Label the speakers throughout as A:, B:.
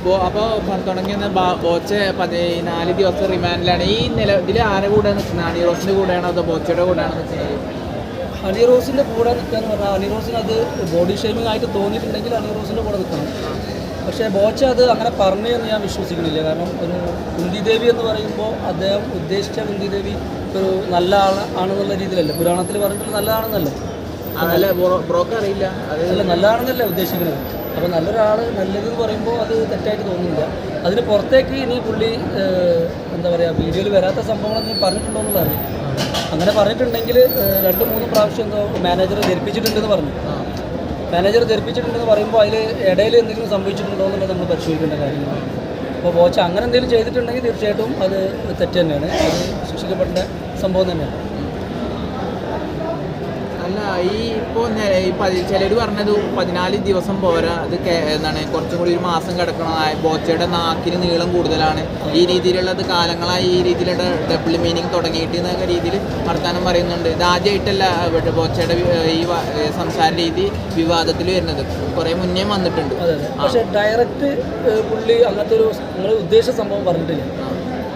A: അപ്പോൾ തുടങ്ങിയ ബോച്ച 14 ദിവസം റിമാൻഡിലാണ്. ഈ ഇതിൽ ആരെ കൂടെ നിൽക്കുന്നത്? ഹണി റോസിൻ്റെ കൂടെയാണോ അതോ ബോച്ചയുടെ കൂടെയാണോ നിൽക്കുന്നത്?
B: ഹണി റോസിൻ്റെ കൂടെ നിൽക്കുകയെന്ന് പറഞ്ഞാൽ ഹണി റോസിന് അത് ബോഡി ഷേമിംഗ് ആയിട്ട് തോന്നിയിട്ടുണ്ടെങ്കിൽ ഹണി റോസിൻ്റെ കൂടെ നിൽക്കണം. പക്ഷേ ബോച്ച അത് അങ്ങനെ പറഞ്ഞു എന്ന് ഞാൻ വിശ്വസിക്കുന്നില്ല. കാരണം ഒരു കുന്തി ദേവി എന്ന് പറയുമ്പോൾ അദ്ദേഹം ഉദ്ദേശിച്ച കുന്തി ദേവി ഒരു നല്ല ആണെന്നുള്ള രീതിയിലല്ല പുരാണത്തിൽ പറഞ്ഞിട്ട് നല്ലതാണെന്നല്ല.
A: അതല്ല ബ്രോക്ക് അറിയില്ല,
B: അതല്ല നല്ലതാണെന്നല്ല ഉദ്ദേശിക്കുന്നത്. അപ്പോൾ നല്ലൊരാൾ നല്ലതെന്ന് പറയുമ്പോൾ അത് തെറ്റായിട്ട് തോന്നുന്നില്ല. അതിന് പുറത്തേക്ക് ഇനി പുള്ളി എന്താ പറയുക വീഡിയോയിൽ വരാത്ത സംഭവങ്ങളൊന്നും പറഞ്ഞിട്ടുണ്ടോ എന്നുള്ളതാണ്. അങ്ങനെ പറഞ്ഞിട്ടുണ്ടെങ്കിൽ 2-3 പ്രാവശ്യം എന്തോ മാനേജറെ ധരിപ്പിച്ചിട്ടുണ്ടെന്ന് പറഞ്ഞു. മാനേജർ ധരിപ്പിച്ചിട്ടുണ്ടെന്ന് പറയുമ്പോൾ അതിൽ ഇടയിൽ എന്തെങ്കിലും സംഭവിച്ചിട്ടുണ്ടോ എന്നുള്ളത് നമ്മൾ പരിശോധിക്കേണ്ട കാര്യങ്ങളാണ്. അപ്പോൾ ബോച്ച അങ്ങനെ എന്തെങ്കിലും ചെയ്തിട്ടുണ്ടെങ്കിൽ തീർച്ചയായിട്ടും അത് തെറ്റ് തന്നെയാണ്. അത് ശിക്ഷിക്കപ്പെടേണ്ട സംഭവം തന്നെയാണ്.
A: അല്ല ഈ ഇപ്പോൾ ചിലർ പറഞ്ഞത് 14 ദിവസം പോരാ, അത് എന്താണ് കുറച്ചും കൂടി 1 മാസം കിടക്കണം, ബോച്ചയുടെ നാക്കിന് നീളം കൂടുതലാണ്, ഈ രീതിയിലുള്ളത് കാലങ്ങളായി ഈ രീതിയിലുള്ള ഡബിൾ മീനിങ് തുടങ്ങിയിട്ട് എന്നൊക്കെ രീതിയിൽ വർത്തമാനം പറയുന്നുണ്ട്. ഇതാദ്യമായിട്ടല്ല ബോച്ചയുടെ ഈ സംസാര രീതി വിവാദത്തിൽ വരുന്നത്, കുറേ മുന്നേ വന്നിട്ടുണ്ട്.
B: പക്ഷേ ഡയറക്റ്റ് പുള്ളി അങ്ങനത്തെ ഒരു നിങ്ങൾ ഉദ്ദേശിച്ച സംഭവം പറഞ്ഞിട്ടില്ല.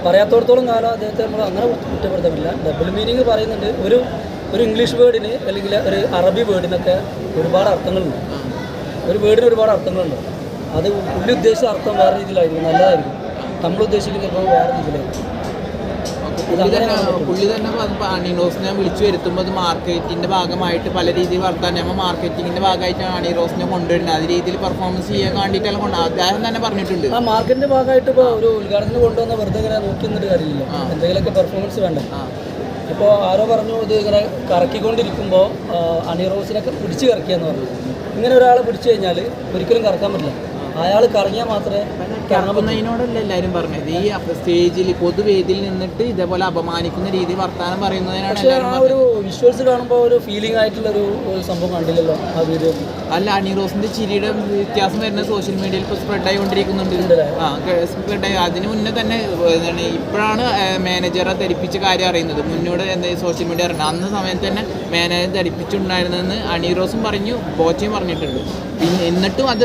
B: പറയാത്തോടത്തോളം കാലം അദ്ദേഹത്തെ നമ്മൾ അങ്ങനെ കുറ്റപ്പെടുത്താൻ പറ്റില്ല. ഡബിൾ മീനിങ് പറയുന്നുണ്ട്. ഒരു ഇംഗ്ലീഷ് വേർഡിന് അല്ലെങ്കിൽ ഒരു അറബി വേർഡിനൊക്കെ ഒരുപാട് അർത്ഥങ്ങളുണ്ട്. ഒരു വേർഡിന് ഒരുപാട് അർത്ഥങ്ങളുണ്ട്. അത് പുള്ളി ഉദ്ദേശിച്ച അർത്ഥം വേറെ രീതിയിലായിരിക്കും, നല്ലതായിരിക്കും. നമ്മൾ ഉദ്ദേശിക്കുന്നത് ഇപ്പോൾ വേറെ രീതിയിലായിരിക്കും.
A: പുള്ളി തന്നെ ഹണി റോസിനെ വിളിച്ചു വരുത്തുമ്പോൾ അത് മാർക്കറ്റിൻ്റെ ഭാഗമായിട്ട് പല രീതിയിൽ വർത്താനം, നമ്മൾ മാർക്കറ്റിങ്ങിൻ്റെ ഭാഗമായിട്ടാണ് ഹണി റോസിനെ കൊണ്ടുവരുന്നത്. അത് രീതിയിൽ പെർഫോമൻസ് ചെയ്യാൻ വേണ്ടിയിട്ടെല്ലാം അദ്ദേഹം തന്നെ പറഞ്ഞിട്ടുണ്ട്.
B: ആ മാർക്കറ്റിൻ്റെ ഭാഗമായിട്ട് ഇപ്പോൾ ഒരു ഉദ്ഘാടനത്തിന് കൊണ്ടുവന്ന വെറുതെ ഇങ്ങനെ നോക്കി നിന്നിട്ട് കാര്യമില്ല, എന്തെങ്കിലുമൊക്കെ പെർഫോമൻസ് വേണ്ട. ഇപ്പോൾ ആരോ പറഞ്ഞു ഇത് ഇങ്ങനെ കറക്കിക്കൊണ്ടിരിക്കുമ്പോൾ ഹണി റോസിനൊക്കെ പിടിച്ച് കറക്കിയെന്ന് പറഞ്ഞു. ഇങ്ങനെ ഒരാൾ പിടിച്ചു കഴിഞ്ഞാൽ ഒരിക്കലും കറക്കാൻ പറ്റില്ല. അയാൾ കറങ്ങിയാൽ മാത്രമേ
A: കറങ്ങുന്നതിനോടല്ല എല്ലാവരും പറഞ്ഞത്. ഈ സ്റ്റേജിൽ പൊതുവേദിയിൽ നിന്നിട്ട് ഇതേപോലെ അപമാനിക്കുന്ന രീതി വർത്താനം പറയുന്നതിനാണ്.
B: പക്ഷേ ആ ഒരു വിഷ്വൽസ് കാണുമ്പോൾ ഒരു ഫീലിംഗ് ആയിട്ടുള്ളൊരു സംഭവം കണ്ടില്ലല്ലോ ആ വീഡിയോ.
A: അല്ല, ഹണി റോസിന്റെ ചിരിയുടെ വ്യത്യാസം വരുന്ന സോഷ്യൽ മീഡിയയിൽ ഇപ്പോൾ സ്പ്രെഡ് ആയിക്കൊണ്ടിരിക്കുന്നുണ്ട്. സ്പ്രെഡായി. അതിന് മുന്നേ തന്നെ എന്താണ് ഇപ്പോഴാണ് മാനേജറെ ധരിപ്പിച്ച കാര്യം അറിയുന്നത്. മുന്നോട് എന്താ സോഷ്യൽ മീഡിയ അറിയുന്നത്. അന്ന് സമയത്ത് തന്നെ മാനേജർ ധരിപ്പിച്ചിട്ടുണ്ടായിരുന്നെന്ന് ഹണി റോസും പറഞ്ഞു, ബോച്ചയും പറഞ്ഞിട്ടുണ്ട്. എന്നിട്ടും അത്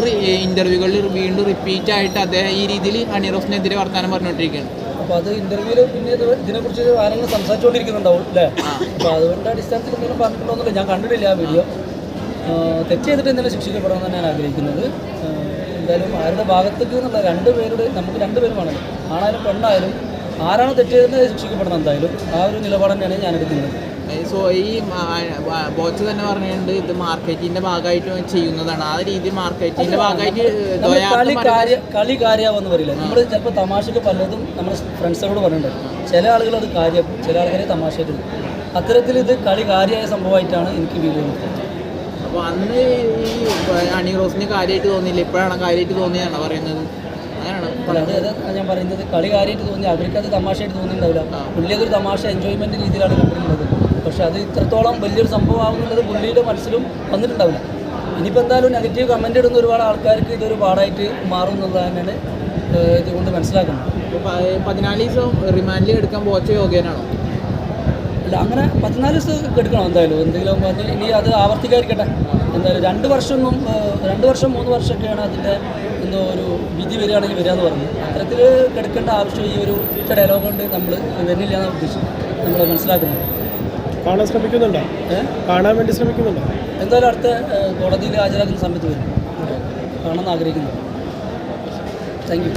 A: ഇന്റർവ്യൂകളിൽ വീണ്ടും റിപ്പീറ്റ് ആയിട്ട് അദ്ദേഹം ഈ രീതിയിൽ ഹണി റോസിനെതിരെ വർത്താനം പറഞ്ഞുകൊണ്ടിരിക്കുകയാണ്.
B: അപ്പോൾ അത് ഇന്റർവ്യൂവിൽ പിന്നെ ഇതിനെക്കുറിച്ച് ആരെങ്കിലും സംസാരിച്ചുകൊണ്ടിരിക്കുന്നുണ്ടാവും അല്ലേ? അപ്പോൾ അതുകൊണ്ട് അടിസ്ഥാനത്തിൽ എന്തെങ്കിലും പറഞ്ഞിട്ടുണ്ടോന്നില്ല, ഞാൻ കണ്ടിട്ടില്ല ആ വീഡിയോ. തെറ്റ് ചെയ്തിട്ട് എന്തെങ്കിലും ശിക്ഷിക്കപ്പെടണമെന്നാണ് ഞാൻ ആഗ്രഹിക്കുന്നത്. എന്തായാലും ആരുടെ ഭാഗത്തേക്ക് എന്നുള്ള നമുക്ക് 2 പേരും വേണം, ആണായാലും പെണ്ണായാലും ആരാണ് തെറ്റ് ചെയ്തത് ശിക്ഷിക്കപ്പെടണം. എന്തായാലും ആ ഒരു നിലപാട് തന്നെയാണ് ഞാൻ എടുക്കുന്നത്.
A: സോ ഈ ബോച്ച് തന്നെ പറഞ്ഞിട്ടുണ്ട് ഇത് മാർക്കറ്റിന്റെ ഭാഗമായിട്ട് ചെയ്യുന്നതാണ്. ആ രീതി മാർക്കറ്റിന്റെ ഭാഗമായിട്ട്
B: കളി കാര്യമാവെന്ന് പറയില്ല. നമ്മൾ ചിലപ്പോൾ തമാശക്ക് പലതും നമ്മുടെ ഫ്രണ്ട്സിനോട് പറഞ്ഞിട്ടുണ്ട്. ചില ആളുകൾ അത് കാര്യം, ചില ആൾക്കാരെ തമാശയായിട്ട്. അത്തരത്തിൽ ഇത് കളി കാര്യമായ സംഭവമായിട്ടാണ് എനിക്ക് ഫീൽ ചെയ്യുന്നത്.
A: അപ്പോൾ അന്ന് ഈ ഹണി റോസിന് കാര്യമായിട്ട് തോന്നിയില്ല, ഇപ്പോഴാണ് കാര്യമായിട്ട് തോന്നിയതാണ് പറയുന്നത്.
B: അതാണ് ഞാൻ പറയുന്നത്. കളി കാര്യമായിട്ട് തോന്നി, അവർക്കത് തമാശയായിട്ട് തോന്നിയിട്ടുണ്ടാവില്ല. പുള്ളി അതൊരു തമാശ എൻജോയ്മെൻറ്റ് രീതിയിലാണ് കണ്ടിട്ടുള്ളത്. പക്ഷേ അത് ഇത്രത്തോളം വലിയൊരു സംഭവം ആകുന്നുള്ളത് പുള്ളിയുടെ മനസ്സിലും വന്നിട്ടുണ്ടാവില്ല. ഇനിയിപ്പോൾ എന്തായാലും നെഗറ്റീവ് കമൻ്റ് ഇടുന്ന ഒരുപാട് ആൾക്കാർക്ക് ഇതൊരു പാടായിട്ട് മാറും എന്നുള്ളത് തന്നെയാണ് ഇതുകൊണ്ട് മനസ്സിലാക്കുന്നത്.
A: 14 ദിവസം റിമാൻഡിൽ എടുക്കാൻ ബോച്ച യോഗ്യനാണോ?
B: അല്ല, അങ്ങനെ 14 ദിവസം എടുക്കണം എന്തായാലും. എന്തെങ്കിലും പറഞ്ഞ് ഇനി അത് ആവർത്തിക്കാതിരിക്കട്ടെ. എന്തായാലും 2 വർഷം 3 വർഷമൊക്കെയാണ് അതിൻ്റെ എന്തോ ഒരു വിധി വരികയാണെങ്കിൽ വരികയെന്ന് പറഞ്ഞു. അത്തരത്തിൽ കിടക്കേണ്ട ആവശ്യം ഈ ഒരു ഡയലോഗ് കൊണ്ട് നമ്മൾ വരുന്നില്ല എന്നാണ് ഉദ്ദേശിച്ചത്. നമ്മൾ മനസ്സിലാക്കുന്നത്.
C: കാണാൻ ശ്രമിക്കുന്നുണ്ടോ? കാണാൻ വേണ്ടി ശ്രമിക്കുന്നുണ്ടോ?
B: എന്തായാലും അടുത്ത കോടതിയിൽ ഹാജരാക്കുന്ന സമയത്ത് വരും. കാണാൻ ആഗ്രഹിക്കുന്നു. Thank you.